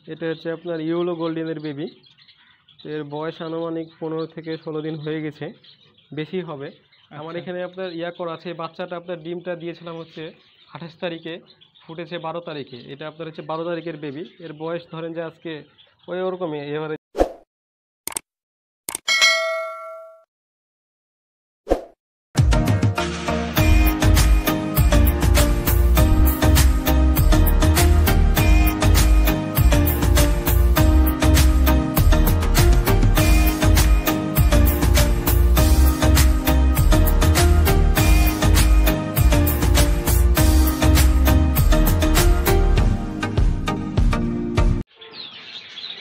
এটা হচ্ছে আপনার ইয়েলো গোল্ডেনের বেবি। এর বয়স আনুমানিক 15 থেকে 16 দিন হয়ে গেছে, বেশি হবে। আমার এখানে আপনার করা আছে। বাচ্চাটা আপনার ডিমটা দিয়েছিলাম হচ্ছে 28 তারিখে, ফুটেছে 12 তারিখে। এটা আপনার হচ্ছে 12 তারিখের বেবি। এর বয়স ধরেন যে আজকে ওরকমই এবারে।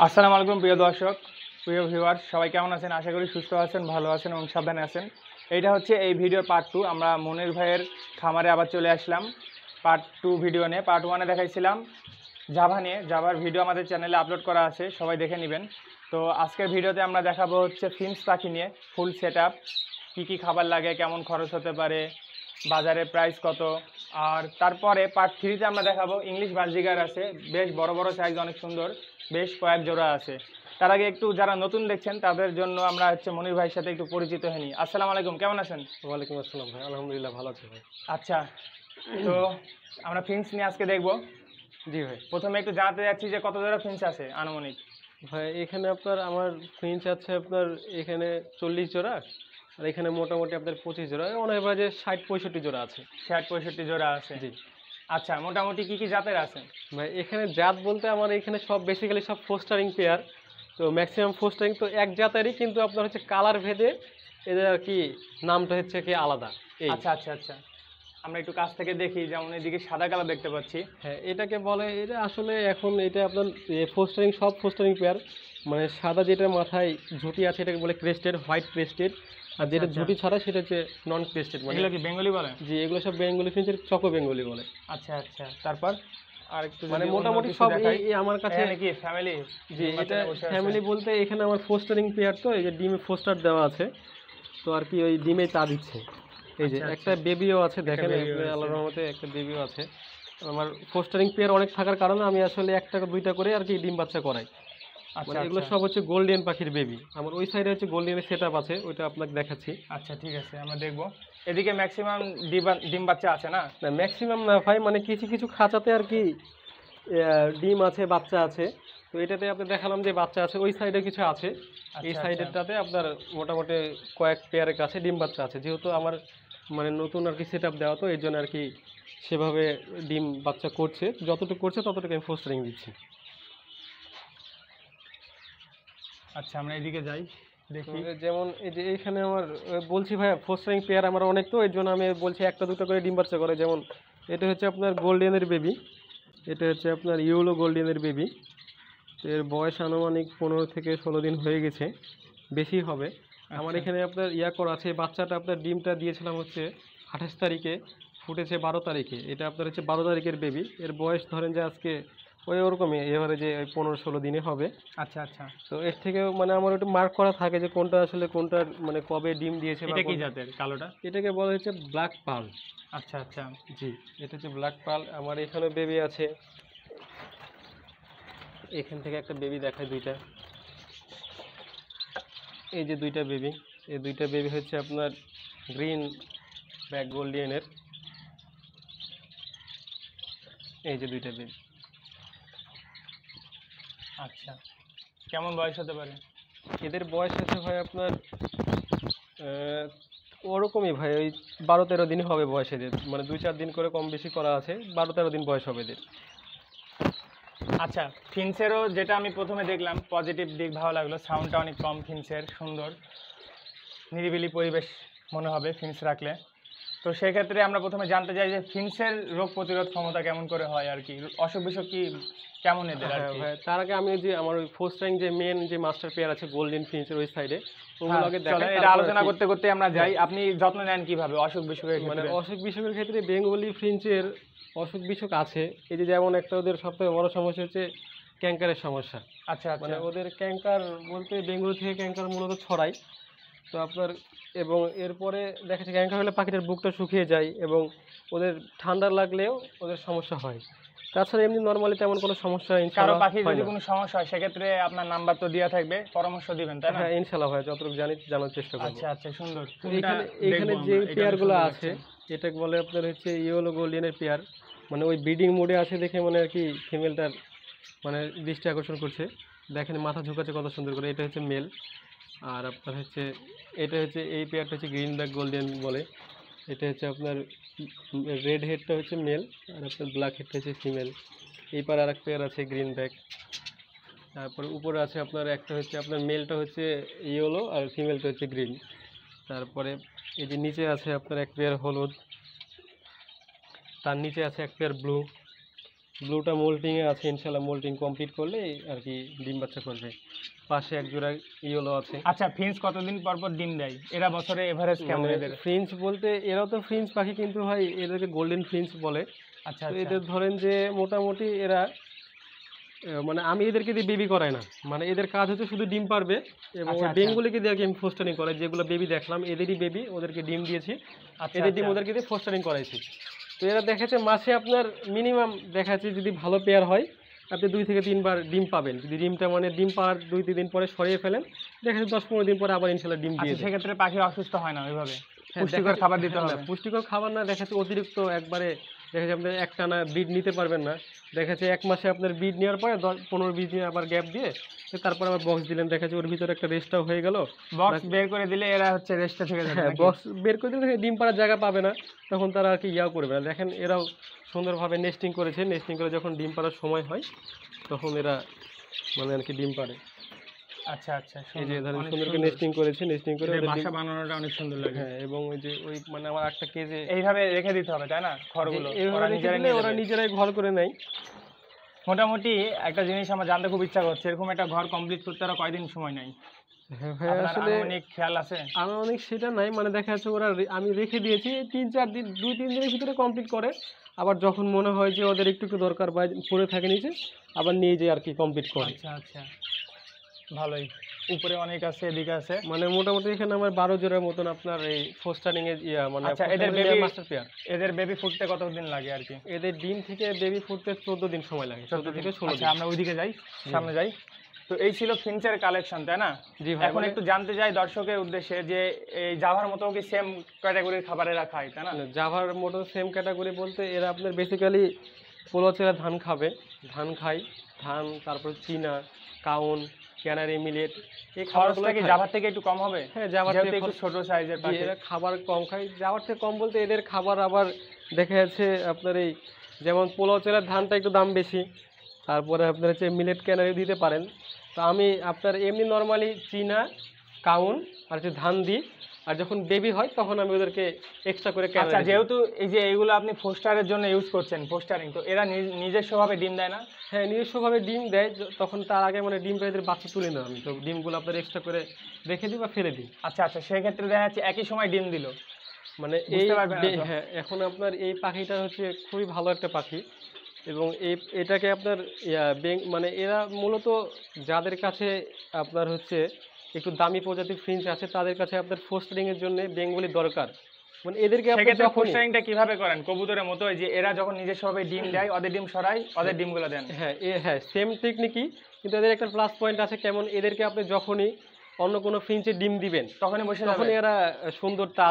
আসসালামু আলাইকুম প্রিয় দর্শক, প্রিয় ভিউয়ার্স, সবাই কেমন আছেন? আশা করি সুস্থ আছেন, ভালো আছেন এবং সাবধানে আছেন। এইটা হচ্ছে এই ভিডিওর পার্ট 2। আমরা মনির ভাইয়ের খামারে আবার চলে আসলাম পার্ট 2 ভিডিও নিয়ে। পার্ট 1-এ দেখাইছিলাম জাভা নিয়ে। জাভার ভিডিও আমাদের চ্যানেলে আপলোড করা আছে, সবাই দেখে নেবেন। তো আজকের ভিডিওতে আমরা দেখাবো হচ্ছে ফিঞ্চ পাখি নিয়ে ফুল সেট আপ, কী খাবার লাগে, কেমন খরচ হতে পারে, বাজারে প্রাইস কত। আর তারপরে পার্ট 3-তে আমরা দেখাবো ইংলিশ বাজিগার আছে, বেশ বড় বড় সাইজ, অনেক সুন্দর, বেশ কয়েক জোড়া আছে। তার আগে একটু যারা নতুন দেখছেন তাদের জন্য আমরা হচ্ছে মনির ভাইয়ের সাথে একটু পরিচিত হইনি। আসসালামু আলাইকুম, কেমন আছেন? ওয়ালাইকুম আসসালাম ভাই, আলহামদুলিল্লাহ ভালো আছি ভাই। আচ্ছা, তো আমরা ফিঞ্চ নিয়ে আজকে দেখবো। জি ভাই, প্রথমে একটু জানাতে যাচ্ছি যে কত জোড়া ফিঞ্চ আছে আনুমানিক? ভাই এখানে আপনার আমার ফিঞ্চ আছে আপনার এখানে 40 জোড়া, আর এখানে মোটামুটি আপনার 25 জোড়া, অন এভারেজে 60-65 জোড়া আছে। 60-65 জোড়া আছে, জি। আচ্ছা, মোটামুটি কি জাতের আছে ভাই? এখানে জাত বলতে আমার এখানে সব বেসিক্যালি সব ফোস্টারিং পেয়ার, তো ম্যাক্সিমাম ফোস্টারিং তো এক জাতেরই, কিন্তু আপনার হচ্ছে কালার ভেদে এদের আর কি নামটা হচ্ছে কি আলাদা। আচ্ছা আচ্ছা আচ্ছা, আমরা একটু কাছ থেকে দেখি। যেমন এদিকে সাদা কালার দেখতে পাচ্ছি। হ্যাঁ, এটাকে বলে, এটা আসলে এখন এটা আপনার ফোস্টারিং, সব ফোস্টারিং পেয়ার, মানে সাদা যেটা মাথায় ঝুঁটি আছে এটাকে বলে ক্রেস্টেড, হোয়াইট ক্রেস্টেড, আর যেটা ঝুঁটি ছাড়া সেটা হচ্ছে নন ক্রেস্টেড। এগুলো কি বেঙ্গলি বলে? জি, এগুলো সব বেঙ্গলি ফিঞ্চের চকো বেঙ্গলি বলে। আচ্ছা আচ্ছা, তারপর আর একটু মানে মোটামুটি সব এই আমার কাছে নাকি ফ্যামিলি। জি, এটা ফ্যামিলি বলতে এখানে আমার ফোস্টারিং পেয়ার, তো এই যে ডিমে ফোস্টার দেওয়া আছে, তো আর কি ওই ডিমে তা দিচ্ছে। এই যে একটা বেবিও আছে, দেখেন আল্লাহর রহমতে একটা বেবিও আছে। আমার ফোস্টারিং পেয়ার অনেক থাকার কারণে আমি আসলে একটা দুইটা করে আর কি ডিম বাচ্চা করাই। আচ্ছা, এগুলো সব হচ্ছে গোল্ডেন পাখির বেবি। আমার ওই সাইডে হচ্ছে গোল্ডেনের সেট আপ আছে, ওইটা আপনাকে দেখাচ্ছি। আচ্ছা ঠিক আছে, আমরা দেখবো। এদিকে ম্যাক্সিমাম ডিম বাচ্চা আছে না? না, ম্যাক্সিমাম না ভাই, মানে কিছু কিছু খাঁচাতে আর কি ডিম আছে, বাচ্চা আছে। তো এটাতে আপনি দেখালাম যে বাচ্চা আছে, ওই সাইডে কিছু আছে। এই সাইডেরটাতে আপনার মোটামুটি কয়েক পেয়ারের কাছে ডিম বাচ্চা আছে। যেহেতু আমার মানে নতুন আর কি সেট আপ দেওয়া, তো এই জন্য আর কি সেভাবে ডিম বাচ্চা করছে, যতটুকু করছে ততটুকু আমি ফোস্টারিং দিচ্ছি। আচ্ছা, আমরা এদিকে যাই দেখি। যেমন এই যে এইখানে আমার বলছি ভাই, ফোস্টারিং পেয়ার আমার অনেক, তো এর জন্য আমি বলছি একটা দুটো করে ডিম বাচ্চা করে। যেমন এটা হচ্ছে আপনার গোল্ডেনের বেবি, এটা হচ্ছে আপনার ইয়েলো গোল্ডেনের বেবি। এর বয়স আনুমানিক 15 থেকে 16 দিন হয়ে গেছে, বেশি হবে। আমার এখানে আপনার করা আছে। বাচ্চাটা আপনার ডিমটা দিয়েছিলাম হচ্ছে 28 তারিখে, ফুটেছে 12 তারিখে। এটা আপনার হচ্ছে 12 তারিখের বেবি। এর বয়স ধরেন যে আজকে ওরকমই এবারে যে 15-16 দিনে হবে। আচ্ছা আচ্ছা, তো এর থেকে মানে আমার একটু মার্ক করা থাকে যে কোনটা আসলে কোনটার মানে কবে ডিম দিয়েছে। এটা কি জাতের কালোটা? এটাকে বলা হচ্ছে ব্ল্যাক পার্ল। আচ্ছা আচ্ছা, জি, এটা হচ্ছে ব্ল্যাক পার্ল। আমার এখানে বেবি আছে, এখান থেকে একটা বেবি দেখায়, দুইটা। এই যে দুইটা বেবি, এই দুইটা বেবি হচ্ছে আপনার গ্রিন ব্যাক গোল্ডিয়ানের। এই যে দুইটা বেবি। আচ্ছা, কেমন বয়স হতে পারে? এদের বয়স আছে ভাই আপনার ওরকমই ভাই, ওই 12-13 দিন হবে বয়স এদের। মানে 2-4 দিন করে কম বেশি করা আছে, 12-13 দিন বয়স হবে এদের। আচ্ছা, ফিঞ্চেরও যেটা আমি প্রথমে দেখলাম পজিটিভ দিক ভালো লাগলো, সাউন্ডটা অনেক কম ফিঞ্চের, সুন্দর নিরিবিলি পরিবেশ মনে হবে ফিঞ্চ রাখলে। তো সেক্ষেত্রে আমরা প্রথমে জানতে চাই যে ফিঞ্চের রোগ প্রতিরোধ ক্ষমতা কেমন করে হয় আর কি, অসুখ বিসুখ কি কেমন এদের আর কি? তার আগে আমি যে আমার ওই ফোস্টারিং যে মেন যে মাস্টার পেয়ার আছে গোল্ডেন ফিঞ্চের ওই সাইডে, ওগুলো আগে দেখাই। এটা আলোচনা করতে করতে আমরা যাই। আপনি যত্ন নেন কিভাবে অসুখ বিসুখের ক্ষেত্রে? মানে অসুখ বিসুখের ক্ষেত্রে বেঙ্গলি ফিঞ্চের অসুখ বিসুখ আছে। এই যে যেমন একটা ওদের সবথেকে বড় সমস্যা হচ্ছে ক্যাঙ্কারের সমস্যা। আচ্ছা, মানে ওদের ক্যাঙ্কার বলতে বেঙ্গলি থেকে ক্যাঙ্কার মূলত ছড়ায়। তো আপনার এবং এরপরে দেখা যাচ্ছে ক্যাঙ্কার হলে পাখিটার বুকটা শুকিয়ে যায় এবং ওদের ঠান্ডা লাগলেও ওদের সমস্যা হয়। তাছাড়া এমনি নর্মালি তেমন কোনো সমস্যা কারো ইনশাআল্লাহ পাখির হয় যদি না। কোনো সমস্যা হয় সেক্ষেত্রে আপনার নাম্বার তো দেওয়া থাকবে, পরামর্শ দিবেন তাই না? হ্যাঁ ইনশাআল্লাহ ভাই, যতটুকু জানি জানার চেষ্টা করব। আচ্ছা আচ্ছা, সুন্দর। তো কোনটা এখানে দেখবো যে আমরা? এটা অনেক পেয়ারগুলো সুন্দর আছে, লাগছে। এটা বলে আপনার হচ্ছে ইয়েলো গোল্ডেনের পেয়ার, মানে ওই ব্রিডিং মোডে আছে দেখে মানে আর কি ফিমেলটার মানে দৃষ্টি আকর্ষণ করছে। দেখেন মাথা ঝুঁকাচ্ছে কত সুন্দর করে, এটা হচ্ছে মেল। আর আপনার হচ্ছে এটা হচ্ছে এই পেয়ারটা হচ্ছে গ্রিন ব্ল্যাক গোল্ডেন বলে। এটা হচ্ছে আপনার রেড হেডটা হচ্ছে মেল, আর আপনার ব্ল্যাক হেডটা হচ্ছে ফিমেল। এই পার আর এক পেয়ার আছে গ্রিন ব্যাক। তারপরে উপরে আছে আপনার একটা হচ্ছে আপনার মেলটা হচ্ছে ইয়েলো আর ফিমেলটা হচ্ছে গ্রিন। তারপরে এই যে নিচে আছে আপনার এক পেয়ার হলুদ, তার নিচে আছে এক পেয়ার ব্লু। ব্লুটা মোল্টিংয়ে আছে, ইনশাল্লাহ মোল্টিং কমপ্লিট করলে আর কি ডিম বাচ্চা করবে। পাশে এক জোড়া ইয়েলো আছে। আচ্ছা, ফিন্স কতদিন পর পর ডিম দেয়? এরা বছরে এভারেজ কেমন মানে এদের? ফ্রিঞ্চ বলতে এরাও তো ফ্রিঞ্চ পাখি, কিন্তু হয় এদেরকে গোল্ডেন ফ্রিঞ্চ বলে। আচ্ছা তো আচ্ছা এদের ধরেন যে মোটামুটি এরা মানে আমি এদেরকে দিয়ে বেবি করাই না, মানে এদের কাজ হচ্ছে শুধু ডিম পারবে। এবং আচ্ছা, ওই আচ্ছা। বেঙ্গুলিকে দিয়ে আর কি আমি ফোস্টারিং করাই, যেগুলো বেবি দেখলাম এদেরই বেবি, ওদেরকে ডিম দিয়েছি। আচ্ছা এদের ডিম আচ্ছা। ওদেরকে দিয়ে ফোস্টারিং করাইছি। তো এরা দেখাচ্ছে মাসে আপনার মিনিমাম দেখাচ্ছে যদি ভালো পেয়ার হয় আপনি 2 থেকে 3 বার ডিম পাবেন। যদি ডিমটা মানে ডিম পাওয়ার 2-3 দিন পরে সরিয়ে ফেলেন, দেখা যাচ্ছে 10-15 দিন পরে আবার ইনশাল্লাহ ডিম দিয়ে আচ্ছা, দেয়। সেক্ষেত্রে পাখি অসুস্থ হয় না ওইভাবে? হ্যাঁ, পুষ্টিকর খাবার দিতে হ্যাঁ, না, হবে? পুষ্টিকর খাবার না, দেখা যাচ্ছে অতিরিক্ত একবারে দেখা যাচ্ছে আপনার একটানা ব্রিড নিতে পারবেন না। দেখা যাচ্ছে 1 মাসে আপনার ব্রিড নেওয়ার পরে 15-20 দিন আবার গ্যাপ দিয়ে তো তারপর আবার বক্স দিলেন, দেখা যাচ্ছে ওর ভিতরে একটা রেস্টটাও হয়ে গেল। বক্স বের করে দিলে এরা হচ্ছে রেস্টে থেকে যাবে হ্যাঁ, নাকি? বক্স বের করে দিলে ডিম পাড়ার জায়গা পাবে না, তখন তারা আর কি ইয়াও করবে না। দেখেন এরাও সুন্দরভাবে নেস্টিং করেছে, নেস্টিং করে যখন ডিম পাড়ার সময় হয় তখন এরা মানে আর কি ডিম পাড়ে। আচ্ছা আচ্ছা, এই যে সুন্দর, ধরেন অনেক সুন্দর করে সুন্দর। নেস্টিং করেছে, নেস্টিং করে এদের ওদের বাসা ডিম- বানানোটা অনেক সুন্দর লাগে। হ্যাঁ, এবং ওই যে ওই মানে আমার একটা কেজে এইভাবে রেখে দিতে হবে তাই না ঘরগুলো? এইভাবে ওরা রেখে নিজেরাই দিলে নিয়ে ওরা যাবে? নিজেরাই ঘর করে নেয়। মোটামুটি একটা জিনিস আমার জানতে খুব ইচ্ছা করছে, এরকম একটা ঘর কমপ্লিট করতে ওরা কয়দিন সময় নেয়? হ্যাঁ ভাই, আপনার আসলে আনুমানিক খেয়াল আছে? আমার অনেক সেটা নাই, মানে দেখা যাচ্ছে ওরা আমি রেখে দিয়েছি 3-4 দিন, 2-3 দিনের ভিতরে কমপ্লিট করে। আবার যখন মনে হয় যে ওদের একটু একটু দরকার বা পড়ে থাকে নিচে, আবার নিয়ে যেয়ে আর কি কমপ্লিট করে। আচ্ছা আচ্ছা, ভালোই। উপরে অনেক আছে, এদিকে আছে। মানে মোটামুটি এখানে আমার 12 জোড়ার মতন আপনার এই ফোস্টারিং এর ইয়া মানে আচ্ছা, এদের বেবি মাস্টার পেয়ার। এদের বেবি ফুটতে কতদিন লাগে আর কি? এদের ডিম থেকে বেবি ফুটতে 14 দিন সময় লাগে, 14 থেকে 16 আচ্ছা, দিন। আমরা ওইদিকে যাই, সামনে যাই। তো এই ছিল ফিঞ্চের কালেকশন তাই না? জি ভাই, এখন মানে একটু জানতে চাই দর্শকের উদ্দেশ্যে যে এই জাভার মতো কি সেম ক্যাটাগরির খাবার এরা খায় তাই না? জাভার মতন সেম ক্যাটাগরি বলতে এরা আপনার বেসিক্যালি পোলোচেরা ধান খাবে, ধান খায়, ধান, তারপর চীনা, কাউন, ক্যানারি মিলেট, এই খাবারগুলো খরচটা কি খায়। জাভার থেকে একটু কম হবে? হ্যাঁ, জাভার যেহেতু থেকে একটু ছোট সাইজের জি, পাখি। এরা খাবার কম খায়। জাভার থেকে কম বলতে এদের খাবার আবার দেখা যাচ্ছে আপনার এই যেমন পোলাও চালের ধানটা একটু দাম বেশি, তারপরে আপনার হচ্ছে মিলেট ক্যানারি দিতে পারেন। তো আমি আপনার এমনি নর্মালি চীনা, কাউন আর হচ্ছে ধান দিই, আর যখন বেবি হয় তখন আমি ওদেরকে এক্সট্রা করে আচ্ছা, ক্যানারি দিই। যেহেতু এই যে এইগুলো আপনি ফোস্টারের জন্য ইউজ করছেন, ফোস্টারিং, তো এরা নিজস্বভাবে ডিম দেয় না? হ্যাঁ, নিজস্বভাবে ডিম দেয়, তখন তার আগে মানে ডিম পেড়ে বাচ্চা তুলে নেওয়া, আমি তো ডিমগুলো আপনার এক্সট্রা করে রেখে দিই বা ফেলে দিই। আচ্ছা আচ্ছা, সেক্ষেত্রে দেখা যাচ্ছে একই সময় ডিম দিল, মানে এই বুঝতে পারবেন না তো? হ্যাঁ, এখন আপনার এই পাখিটা হচ্ছে খুবই ভালো একটা পাখি, এবং এটাকে আপনার মানে এরা মূলত যাদের কাছে আপনার হচ্ছে একটু দামি প্রজাতির ফিঞ্চ আছে তাদের কাছে আপনার ফোস্টারিং এর জন্য বেঙ্গলি দরকার। মানে এদেরকে আপনি সেক্ষেত্রে যখনই ফোস্টারিংটা কিভাবে করেন? কবুতরের মতো যে এরা যখন নিজস্বভাবে ডিম দেয়, ওদের ডিম সরাই, ওদের ডিমগুলো দেন? হ্যাঁ সেম টেকনিকই, কিন্তু এদের একটা প্লাস পয়েন্ট আছে কেমন, এদেরকে আপনি যখনই অন্য কোনো ফিঞ্চে ডিম দিবেন তখনই বসে যাবে? তখনই এরা সুন্দর তা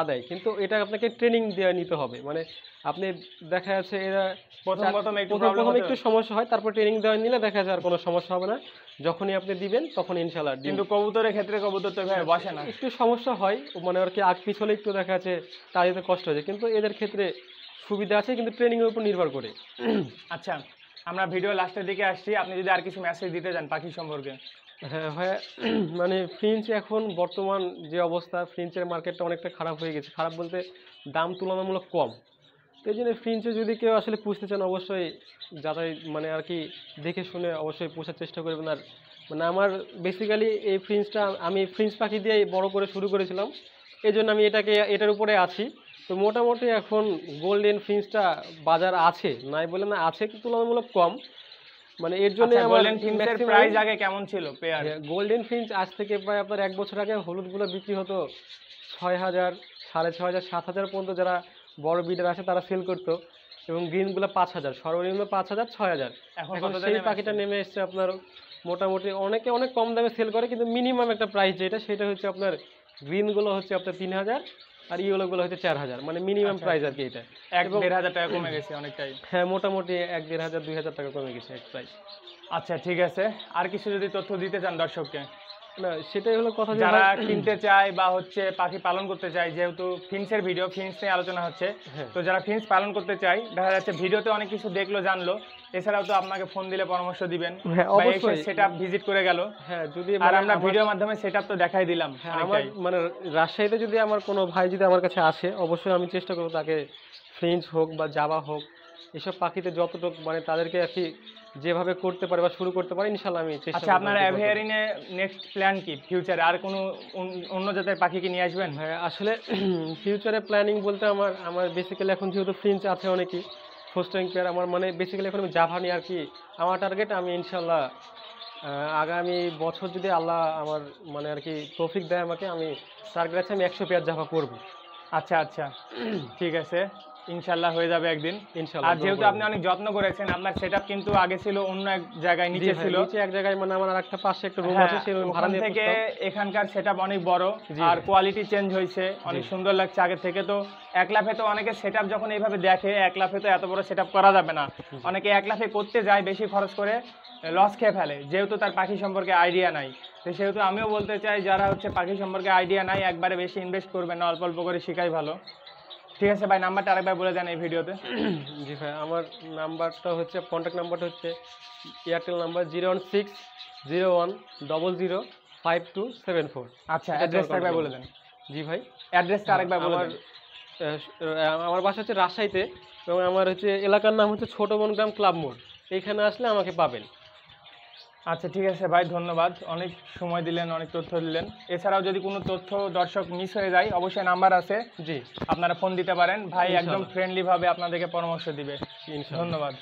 দেয়, কিন্তু এটা আপনাকে ট্রেনিং দেওয়া নিতে হবে। মানে আপনি দেখা যাচ্ছে এরা প্রথম একটু প্রথম প্রবলেম একটু সমস্যা হয়, তারপর ট্রেনিং দেওয়া নিলে দেখা যায় আর কোনো সমস্যা হবে না। যখনই আপনি দিবেন তখন ইনশাল্লাহ ডিম। কিন্তু কবুতরের ক্ষেত্রে কবুতর তো এভাবে বসে না। একটু সমস্যা হয়, মানে আর কি আগ পিছলে একটু দেখা যাচ্ছে তার এতে কষ্ট হয়েছে, কিন্তু এদের ক্ষেত্রে সুবিধা আছে, কিন্তু ট্রেনিং এর উপর নির্ভর করে। আচ্ছা, আমরা ভিডিও লাস্টের দিকে আসছি, আপনি যদি আর কিছু মেসেজ দিতে চান পাখি সম্পর্কে। হ্যাঁ ভাইয়া, মানে ফ্রিঞ্চ এখন বর্তমান যে অবস্থা, ফ্রিঞ্চের মার্কেটটা অনেকটা খারাপ হয়ে গেছে। খারাপ বলতে দাম তুলনামূলক কম। তো এই জন্য ফ্রিঞ্চে যদি কেউ আসলে পুষতে চান অবশ্যই যাচাই মানে আর কি দেখে শুনে অবশ্যই পোষার চেষ্টা করবেন। আর মানে আমার বেসিক্যালি এই ফ্রিঞ্চটা আমি ফ্রিঞ্চ পাখি দিয়ে বড় করে শুরু করেছিলাম, এই জন্য আমি এটার উপরে আছি। তো মোটামুটি এখন গোল্ডেন ফ্রিঞ্চটা বাজার আছে, নাই বলে না, আছে, কিন্তু তুলনামূলক কম। মানে এর জন্য আমার গোল্ডেন ফিঞ্চের প্রাইস আগে কেমন ছিল পেয়ার? গোল্ডেন ফিঞ্চ আজ থেকে প্রায় আপনার 1 বছর আগে হলুদগুলো বিক্রি হতো 6,000, 6,500, 7,000 পর্যন্ত। যারা বড় বিডার আছে তারা সেল করতো। এবং গ্রিনগুলো 5000, সর্বনিম্ন 5000, 6000। এখন এখন কত সেই নেমে পাখিটা নেমে এসছে আপনার মোটামুটি অনেকে অনেক কম দামে সেল করে, কিন্তু মিনিমাম একটা প্রাইস যেটা সেটা হচ্ছে আপনার গ্রিনগুলো হচ্ছে আপনার 3000 আর ইয়েলোগুলো হচ্ছে 4000, মানে মিনিমাম প্রাইস আর কি এটা। 1-1500 টাকা কমে গেছে অনেকটাই। হ্যাঁ, মোটামুটি 1-1500, 2000 টাকা কমে গেছে এক প্রাইস। আচ্ছা ঠিক আছে, আর কিছু যদি তথ্য দিতে চান দর্শককে? না, সেটাই হলো কথা যে যারা কিনতে চায় বা হচ্ছে পাখি পালন করতে চায়, যেহেতু ফিন্সের ভিডিও, ফিন্স নিয়ে আলোচনা হচ্ছে, তো যারা ফিন্স পালন করতে চায়, দেখা যাচ্ছে ভিডিওতে অনেক কিছু দেখলো জানলো, এছাড়াও তো আপনাকে ফোন দিলে পরামর্শ দিবেন, হ্যাঁ অবশ্যই সেটআপ ভিজিট করে গেল। হ্যাঁ, যদি আর আমরা ভিডিওর মাধ্যমে সেটআপ তো দেখাই দিলাম। হ্যাঁ, আমার মানে রাজশাহীতে যদি আমার কোনো ভাই যদি আমার কাছে আসে, অবশ্যই আমি চেষ্টা করবো তাকে ফ্রেঞ্চ হোক বা জাভা হোক, এসব পাখিতে যতটুকু মানে তাদেরকে আর কি যেভাবে করতে পারে বা শুরু করতে পারে, ইনশাল্লাহ আমি চেষ্টা আচ্ছা, আপনার অ্যাভিয়ারি নিয়ে নেক্সট প্ল্যান কি? ফিউচারে আর কোনো অন্য জাতের পাখি কি নিয়ে আসবেন? হ্যাঁ, আসলে ফিউচারে প্ল্যানিং বলতে আমার বেসিক্যালি এখন যেহেতু ফ্রেঞ্চ আছে অনেকই, ফোস্টারিং পেয়ার আমার মানে বেসিক্যালি এখন আমি জাভা নিয়ে আর কি আমার টার্গেট। আমি ইনশাল্লাহ আগামী বছর যদি আল্লাহ আমার মানে আর কি তৌফিক দেয় আমাকে, আমি টার্গেট আছে আমি 100 পেয়ার জাভা করবো। আচ্ছা আচ্ছা, ঠিক আছে, ইনশাল্লাহ হয়ে যাবে একদিন ইনশাল্লাহ। আর যেহেতু আপনি অনেক যত্ন করেছেন, আপনার সেটআপ কিন্তু আগে ছিল অন্য এক জায়গায়, নিচে ছিল, নিচে এক জায়গায়, মানে আমার আরেকটা পাশে একটা রুম আছে, সেই রুম ভাড়া নিয়ে থেকে এখানকার সেটআপ অনেক বড় আর কোয়ালিটি চেঞ্জ হয়েছে, অনেক সুন্দর লাগছে আগে থেকে। তো 1 লাফে তো অনেকে সেটআপ যখন এইভাবে দেখে, 1 লাফে তো এত বড় সেটআপ করা যাবে না, অনেকে 1 লাফে করতে যায়, বেশি খরচ করে লস খেয়ে ফেলে, যেহেতু তার পাখি সম্পর্কে আইডিয়া নাই। তো সেহেতু আমিও বলতে চাই, যারা হচ্ছে পাখি সম্পর্কে আইডিয়া নাই, একবারে বেশি ইনভেস্ট করবেন না, অল্প অল্প করে শিখাই ভালো। ঠিক আছে ভাই, নাম্বারটা আরেকবার বলে দেন এই ভিডিওতে। জি ভাই, আমার নাম্বারটা হচ্ছে, কন্ট্যাক্ট নাম্বারটা হচ্ছে এয়ারটেল নাম্বার 01601005274। আচ্ছা, অ্যাড্রেসটা একবার বলে দেন। জি ভাই, অ্যাড্রেসটা আরেকবার বলে দেন। আমার বাসা হচ্ছে রাজশাহীতে, এবং আমার হচ্ছে এলাকার নাম হচ্ছে ছোট বনগ্রাম ক্লাব মোড়। এইখানে আসলে আমাকে পাবেন। আচ্ছা ঠিক আছে ভাই, ধন্যবাদ, অনেক সময় দিলেন, অনেক তথ্য দিলেন। এছাড়াও যদি কোনো তথ্য দর্শক মিস হয়ে যায়, অবশ্যই নাম্বার আছে, জি আপনারা ফোন দিতে পারেন, ভাই একদম ফ্রেন্ডলি ভাবে আপনাদেরকে পরামর্শ দিবে। ইনশাআল্লাহ। ধন্যবাদ।